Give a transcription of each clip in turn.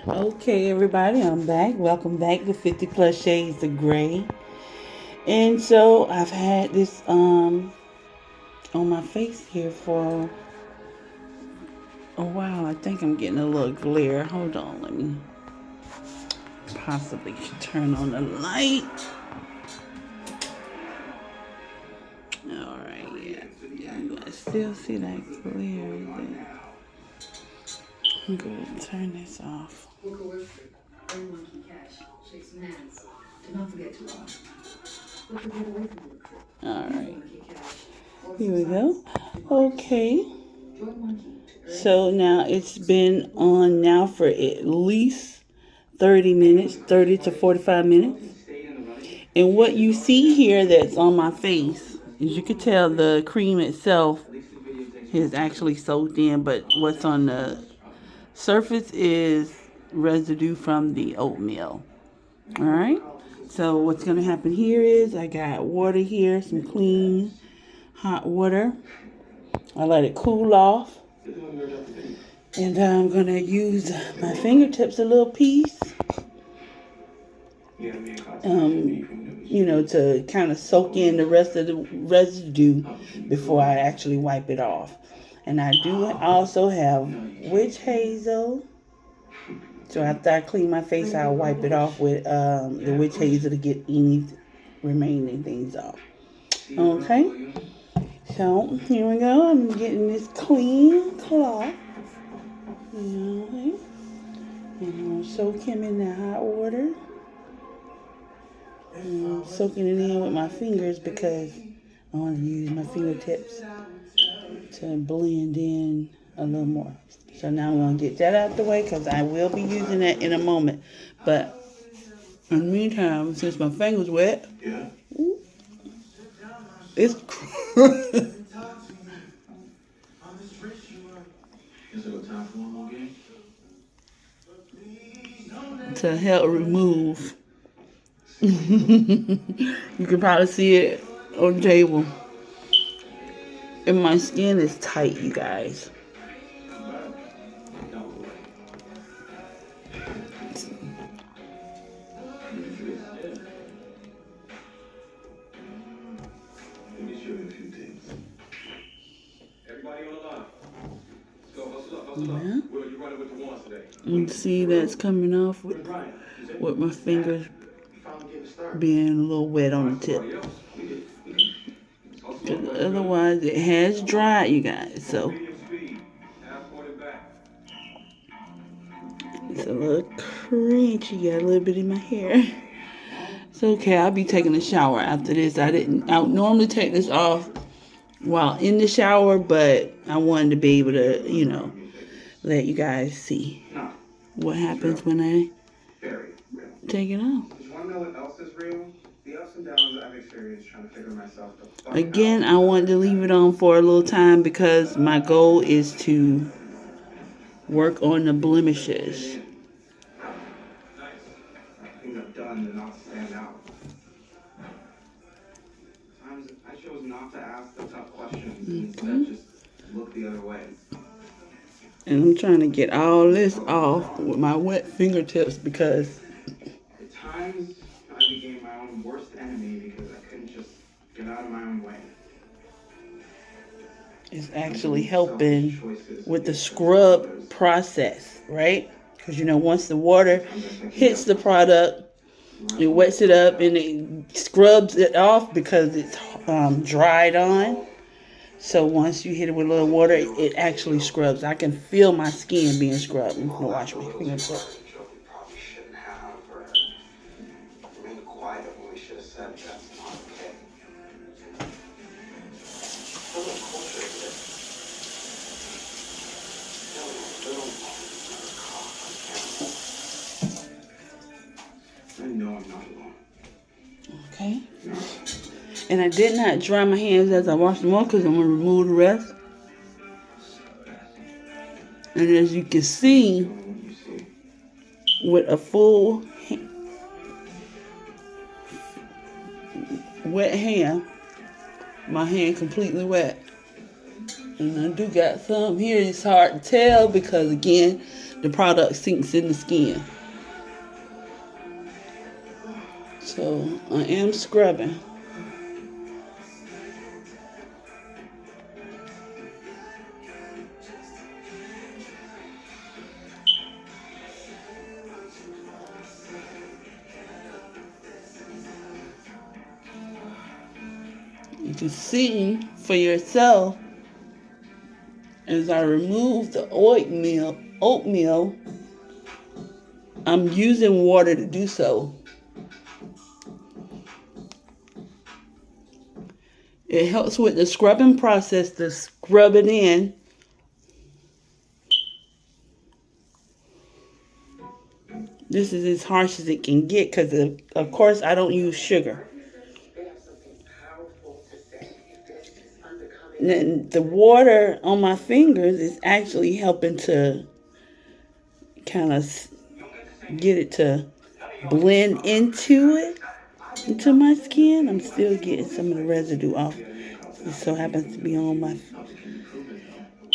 Okay, everybody, I'm back. Welcome back to 50 Plus Shades of Gray. And so I've had this on my face here for a while. I think I'm getting a little glare. Hold on, let me possibly turn on the light. Alright, yeah. I still see that glare there. I'm going to turn this off. Alright. Here we go. Okay. So now it's been on now for at least 30 minutes, 30 to 45 minutes. And what you see here that's on my face, as you can tell, the cream itself is actually soaked in, but what's on the surface is residue from the oatmeal. Alright, so what's going to happen here is I got water here, some clean hot water. I let it cool off. And I'm going to use my fingertips a little piece. To kind of soak in the rest of the residue before I actually wipe it off. And I do also have witch hazel. So after I clean my face, I'll wipe it off with the witch hazel to get any remaining things off. Okay? So here we go. I'm getting this clean cloth. Okay. And I'm going to soak him in the hot water. I'm soaking it in with my fingers because I want to use my fingertips to blend in a little more. So now I'm going to get that out the way because I will be using that in a moment. But in the meantime, since my finger's wet, it's to help remove. You can probably see it on the table. And my skin is tight, you guys. Yeah. You see that's coming off with my fingers being a little wet on the tip. Because otherwise it has dried, you guys. So it's a little crunchy. Got a little bit in my hair. It's okay. I'll be taking a shower after this. I would normally take this off while in the shower, but I wanted to be able to, let you guys see what happens when I take it off. Again, I wanted to leave it on for a little time because my goal is to work on the blemishes. I chose not to ask the tough questions and instead just look the other way. And I'm trying to get all this off with my wet fingertips because at times I became my own worst enemy because I couldn't just get out of my own way. It's actually helping with the scrub process, right? Because once the water hits the product, it wets it up and it scrubs it off because it's dried on. So once you hit it with a little water, it actually scrubs. I can feel my skin being scrubbed. I'm going to wash my fingertips. Okay. And I did not dry my hands as I washed them off because I'm going to remove the rest. And as you can see, with a full wet hand, my hand completely wet. And I do got some here. It's hard to tell because, again, the product sinks in the skin. So I am scrubbing. You can see for yourself as I remove the oatmeal, I'm using water to do so. It helps with the scrubbing process to scrub it in. This is as harsh as it can get because, of course, I don't use sugar. And the water on my fingers is actually helping to kind of get it to blend into my skin. I'm still getting some of the residue off. It so happens to be on my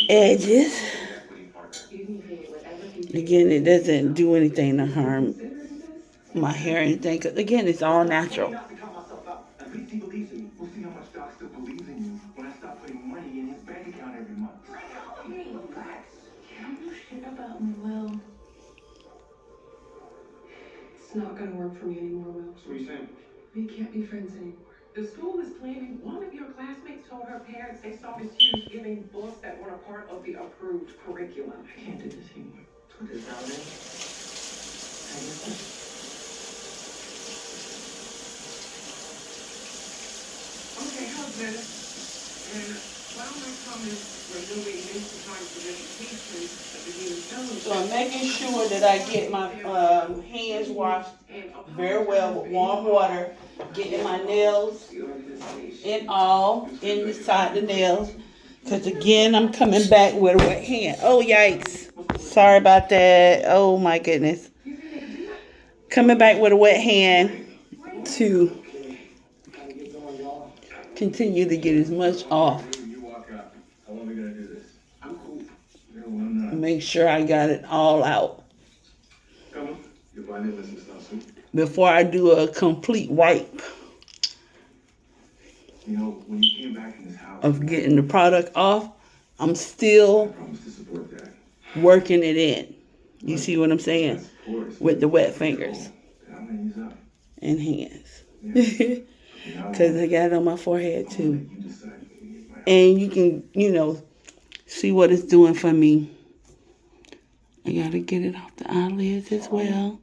edges. Again, it doesn't do anything to harm my hair or anything. 'Cause again, it's all natural. It's not gonna work for me anymore, Will. So what are you saying? We can't be friends anymore. The school is planning. One of your classmates told her parents they saw Miss Hughes giving books that were a part of the approved curriculum. I can't do this anymore. Put this out there. Okay, how's better? And while my comments were doing basic kinds of education at the Unitarian So I'm making sure that I get my hands washed very well with warm water, getting my nails inside the nails. Because again, I'm coming back with a wet hand. Oh, yikes. Sorry about that. Oh, my goodness. Coming back with a wet hand to continue to get as much off. Make sure I got it all out before I do a complete wipe of getting the product off. I'm still working it in. You see what I'm saying? With the wet fingers and hands. Because I got it on my forehead too. And you can, see what it's doing for me. I gotta get it off the eyelids as well.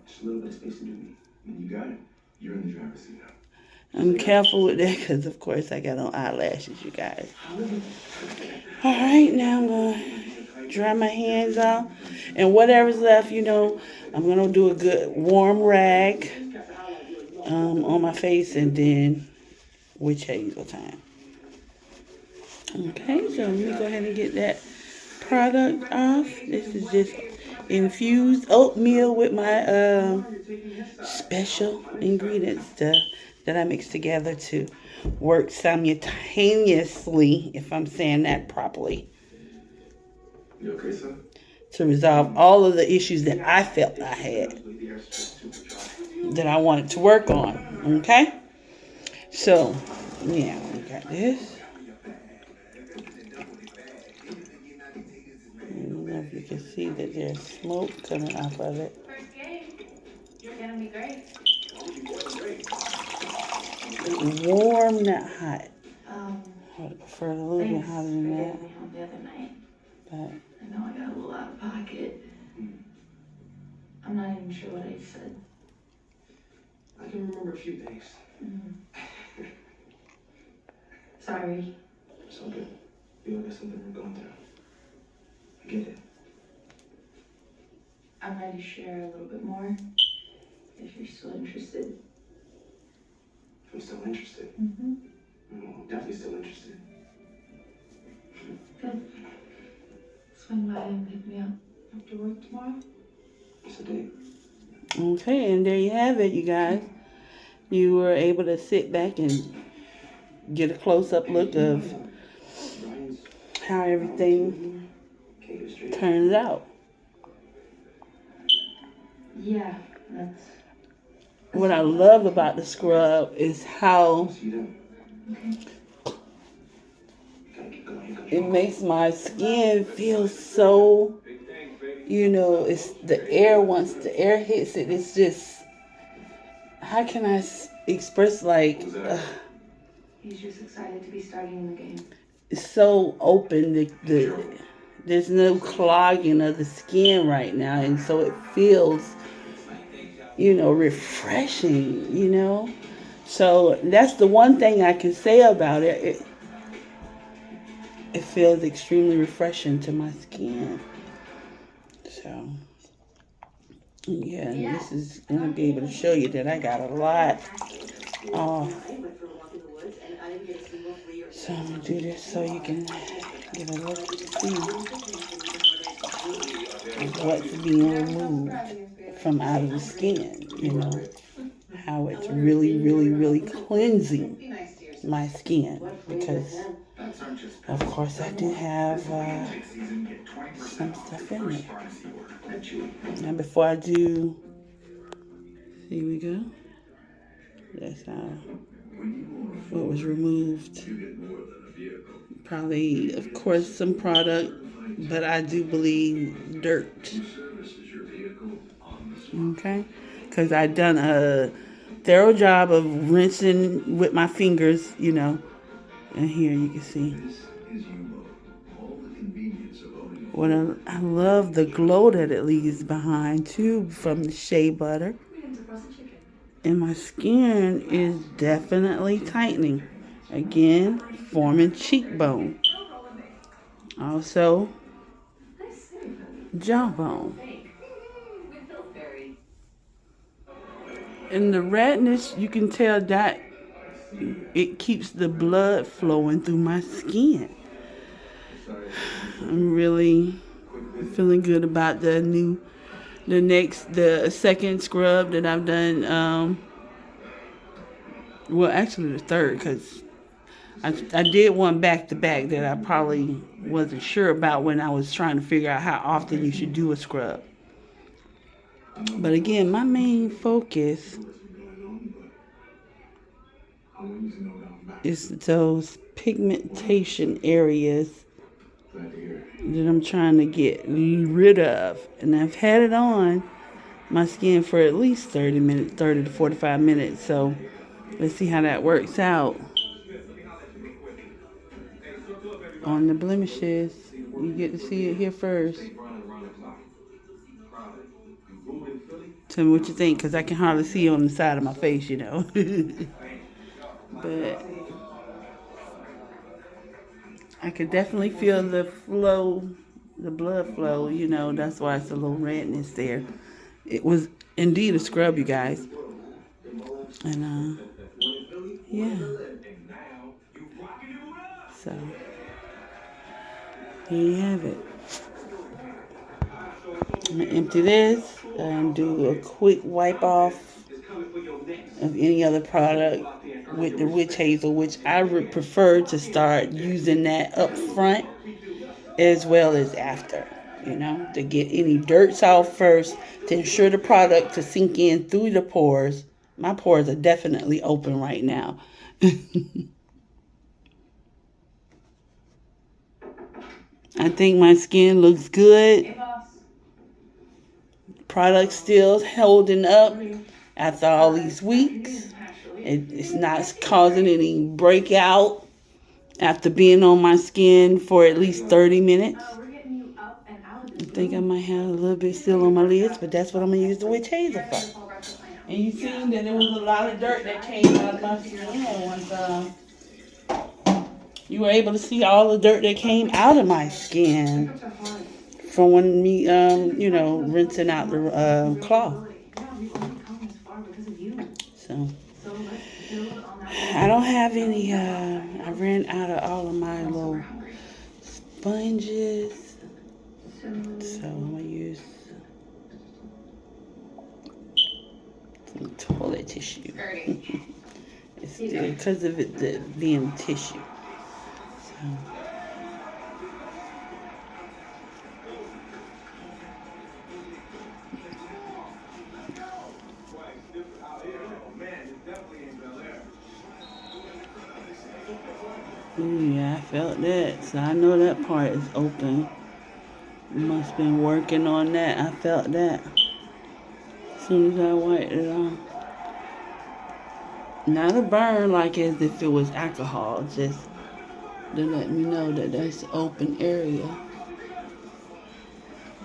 Just a little bit of space to do me. When you got it, you're in the driver's seat now. I'm careful with that because, of course, I got on eyelashes, you guys. All right, now I'm going to dry my hands off. And whatever's left, I'm going to do a good warm rag on my face and then witch hazel time. Okay, so let me go ahead and get that product off. This is just infused oatmeal with my special ingredients that I mix together to work simultaneously, if I'm saying that properly. You okay, son? To resolve all of the issues that I felt I had that I wanted to work on. Okay? So, yeah, we got this. I don't know if you can see that there's smoke coming off of it. First game. You're gonna be great. Warm, not hot. I would Um, prefer a little bit hotter than that. me home the other night. But I know I got a little out of pocket. I'm not even sure what I said. I can remember a few things. Sorry. It's all good. We all got something we're going through. I get it. I'm ready to share a little bit more. If you're still interested. If I'm still interested. Mm-hmm. I'm definitely still interested. Good. Swing by and pick me up after work tomorrow. It's a date. okay, and there you have it, you guys. You were able to sit back and get a close-up look of Ryan's how everything Can't get straight. turns out. Yeah, that's. What I love about the scrub is how See you then. Gotta keep going. it makes my skin feel so, it's the air, once the air hits it, it's just, how can I express, like, He's just excited to be starting in the game. it's so open, there's no clogging of the skin right now, and so it feels, refreshing, So that's the one thing I can say about it. It feels extremely refreshing to my skin. So, yeah, and this is going to be able to show you that I got a lot off. So I'm going to do this so you can get a look and see what's being removed from out of the skin, how it's really, really, really cleansing my skin, because of course I do have some stuff in it. Now before I do, here we go, that's how what was removed. Probably, of course, some product, but I do believe dirt. Okay, because I done a thorough job of rinsing with my fingers, and here you can see what I love the glow that it leaves behind too from the shea butter, and my skin is definitely tightening, again forming cheekbone, also jawbone. And the redness, you can tell that it keeps the blood flowing through my skin. I'm really feeling good about the second scrub that I've done. Well, actually the third, because I did one back to back that I probably wasn't sure about when I was trying to figure out how often you should do a scrub. But again, my main focus is those pigmentation areas that I'm trying to get rid of. And I've had it on my skin for at least 30 to 45 minutes. So let's see how that works out. On the blemishes, you get to see it here first. Tell me what you think, because I can hardly see on the side of my face, But I could definitely feel the flow, the blood flow, That's why it's a little redness there. It was indeed a scrub, you guys. And, yeah. So, here you have it. I'm going to empty this and do a quick wipe off of any other product with the witch hazel, which I would prefer to start using that up front as well as after, to get any dirt off first, to ensure the product to sink in through the pores. My pores are definitely open right now. I think my skin looks good. Product still holding up after all these weeks. It's not causing any breakout after being on my skin for at least 30 minutes. I think I might have a little bit still on my lids, but that's what I'm going to use the witch hazel for. And you seen that there was a lot of dirt that came out of my skin once you were able to see all the dirt that came out of my skin from when me, rinsing out the cloth. So, I don't have any, I ran out of all of my little sponges. So, I'm going to use some toilet tissue. It's still, because of it being tissue. So, Ooh, yeah, I felt that. So I know that part is open. Must been working on that. I felt that. As soon as I wiped it off. Not a burn like as if it was alcohol, just to let me know that that's open area.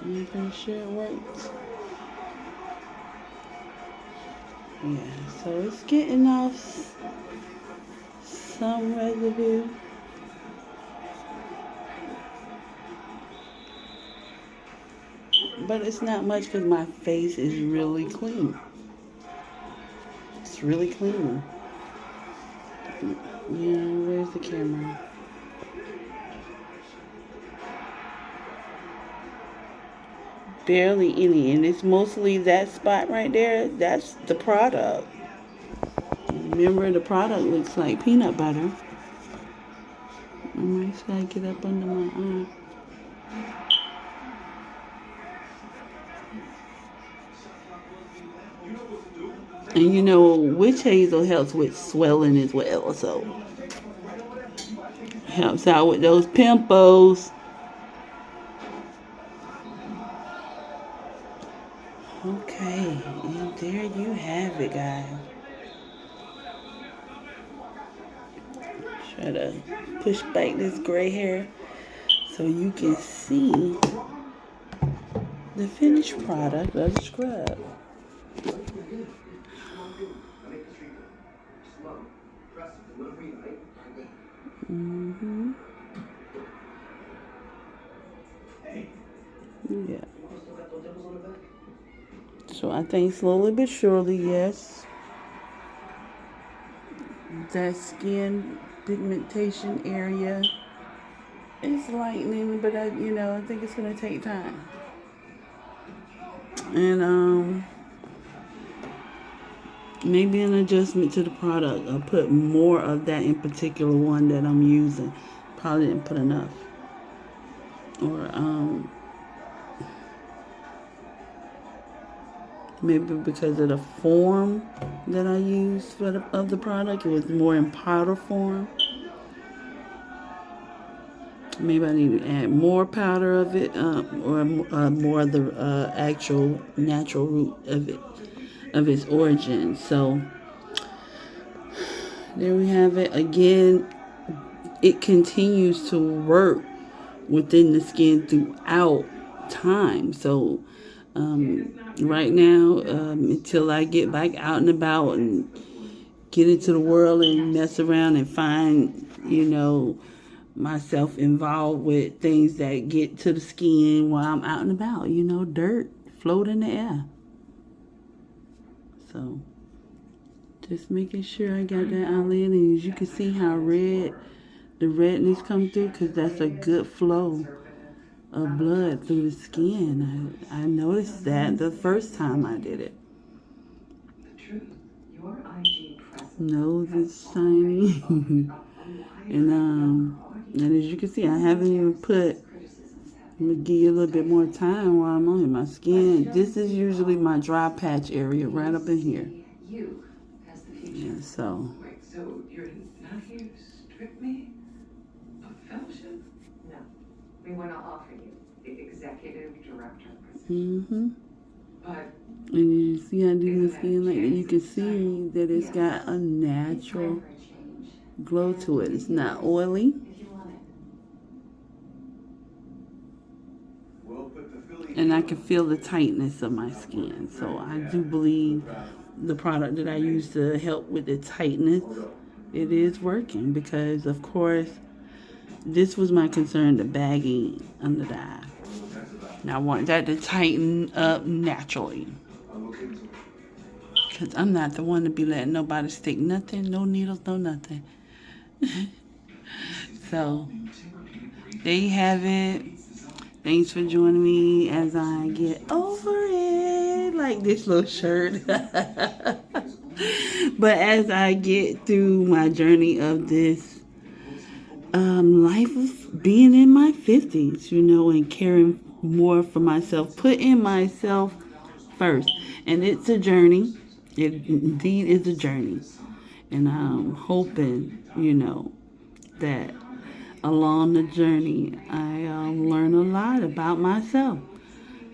I'm pretty sure it works. Yeah, so it's getting off some residue. But it's not much because my face is really clean. It's really clean. Yeah, where's the camera? Barely any, and it's mostly that spot right there. That's the product. Remember, the product looks like peanut butter. I might try to get up under my arm. And you know, witch hazel helps with swelling as well, so helps out with those pimples. Okay, and there you have it, guys. Try to push back this gray hair so you can see the finished product of the scrub. Mm-hmm. Yeah. So I think slowly but surely, yes, that skin pigmentation area is lightening, but I think it's gonna take time. And maybe an adjustment to the product. I'll put more of that in particular one that I'm using. Probably didn't put enough. Or maybe because of the form that I used of the product, it was more in powder form. Maybe I need to add more powder of it, or more of the actual natural root of its origin. So there we have it. Again, it continues to work within the skin throughout time. So right now, until I get back out and about and get into the world and mess around and find, myself involved with things that get to the skin while I'm out and about, dirt float in the air. So just making sure I got that eyelid, and as you can see how the redness come through, because that's a good flow of blood through the skin. I noticed that the first time I did it. Nose is shiny. And as you can see, I haven't even I'm gonna give you a little bit more time while I'm on here. My skin, this is usually my dry patch area right up in here. Yeah, so. Wait, so you're not here to strip me of fellowship? No, we want to offer you the executive director position. Mm-hmm. But And you see how I do my skin like that? You can see that it's got a natural glow to it. It's not oily. If you want it. And I can feel the tightness of my skin. So I do believe the product that I use to help with the tightness, it is working, because of course this was my concern, the bagging under the eye. Now I want that to tighten up naturally, because I'm not the one to be letting nobody stick nothing, no needles, no nothing. So there you have it. Thanks for joining me as I get over it, like this little shirt. But as I get through my journey of this life of being in my 50s, and caring more for myself, putting myself first. And it's a journey. It indeed is a journey. And I'm hoping, that along the journey, I learn a lot about myself.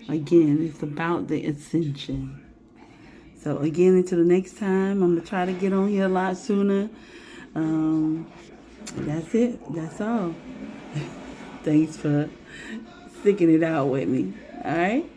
Again, it's about the ascension. So again, until the next time, I'm going to try to get on here a lot sooner. That's it. That's all. Thanks for sticking it out with me. All right?